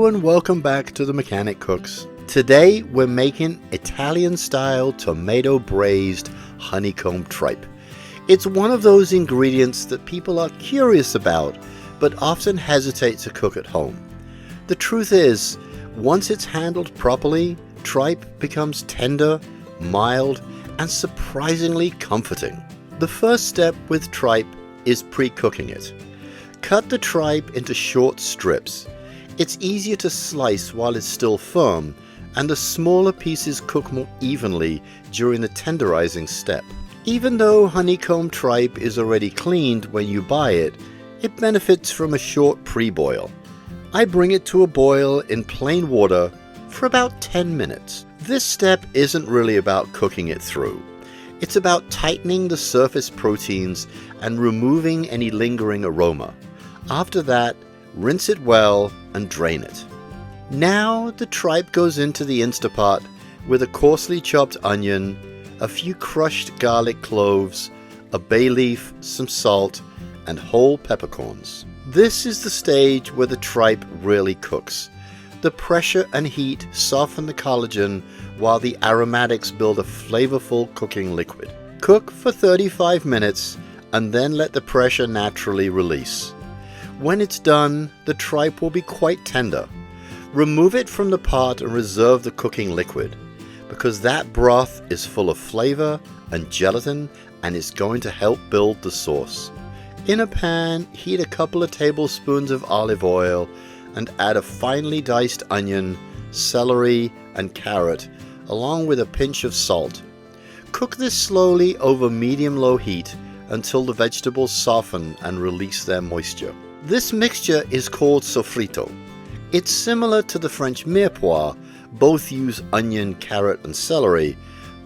and welcome back to the Mechanic Cooks. Today we're making Italian-style tomato braised honeycomb tripe. It's one of those ingredients that people are curious about, but often hesitate to cook at home. The truth is, once it's handled properly, tripe becomes tender, mild, and surprisingly comforting. The first step with tripe is pre-cooking it. Cut the tripe into short strips. It's easier to slice while it's still firm, and the smaller pieces cook more evenly during the tenderizing step. Even though honeycomb tripe is already cleaned when you buy it, it benefits from a short pre-boil. I bring it to a boil in plain water for about 10 minutes. This step isn't really about cooking it through. It's about tightening the surface proteins and removing any lingering aroma. After that, rinse it well and drain it. Now the tripe goes into the Instapot with a coarsely chopped onion, a few crushed garlic cloves, a bay leaf, some salt, and whole peppercorns. This is the stage where the tripe really cooks. The pressure and heat soften the collagen while the aromatics build a flavorful cooking liquid. Cook for 35 minutes and then let the pressure naturally release. When it's done, the tripe will be quite tender. Remove it from the pot and reserve the cooking liquid, because that broth is full of flavor and gelatin and is going to help build the sauce. In a pan, heat a couple of tablespoons of olive oil and add a finely diced onion, celery, and carrot, along with a pinch of salt. Cook this slowly over medium-low heat until the vegetables soften and release their moisture. This mixture is called soffritto. It's similar to the French mirepoix. Both use onion, carrot, and celery,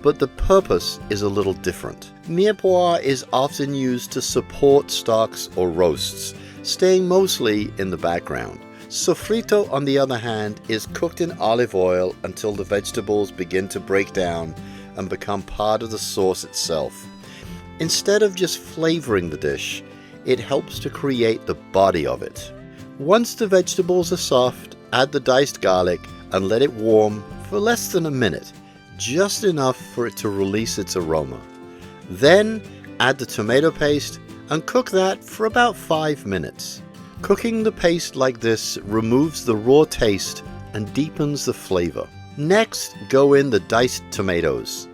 but the purpose is a little different. Mirepoix is often used to support stocks or roasts, staying mostly in the background. Soffritto, on the other hand, is cooked in olive oil until the vegetables begin to break down and become part of the sauce itself. Instead of just flavoring the dish, it helps to create the body of it. Once the vegetables are soft, add the diced garlic and let it warm for less than a minute, just enough for it to release its aroma. Then add the tomato paste and cook that for about 5 minutes. Cooking the paste like this removes the raw taste and deepens the flavor. Next, go in the diced tomatoes.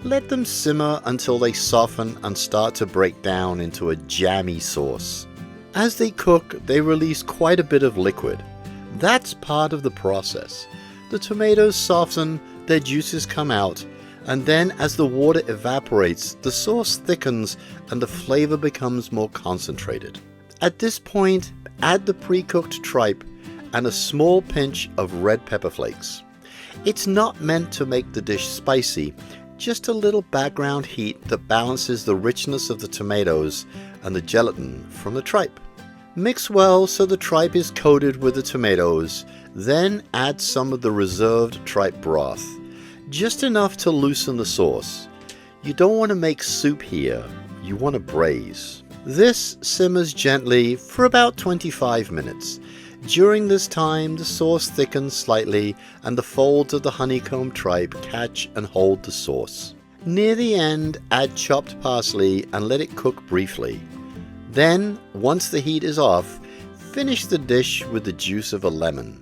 Let them simmer until they soften and start to break down into a jammy sauce. As they cook, they release quite a bit of liquid. That's part of the process. The tomatoes soften, their juices come out, and then as the water evaporates, the sauce thickens and the flavor becomes more concentrated. At this point, add the pre-cooked tripe and a small pinch of red pepper flakes. It's not meant to make the dish spicy, just a little background heat that balances the richness of the tomatoes and the gelatin from the tripe. Mix well so the tripe is coated with the tomatoes, then add some of the reserved tripe broth, just enough to loosen the sauce. You don't want to make soup here, you want to braise. This simmers gently for about 25 minutes. During this time, the sauce thickens slightly and the folds of the honeycomb tripe catch and hold the sauce. Near the end, add chopped parsley and let it cook briefly. Then, once the heat is off, finish the dish with the juice of a lemon.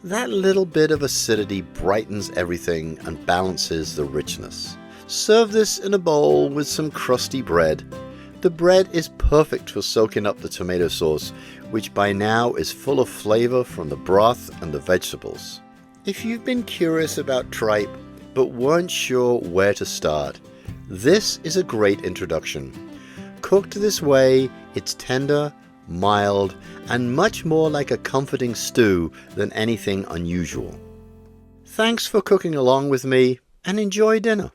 That little bit of acidity brightens everything and balances the richness. Serve this in a bowl with some crusty bread. The bread is perfect for soaking up the tomato sauce, which by now is full of flavor from the broth and the vegetables. If you've been curious about tripe but weren't sure where to start, this is a great introduction. Cooked this way, it's tender, mild, and much more like a comforting stew than anything unusual. Thanks for cooking along with me, and enjoy dinner.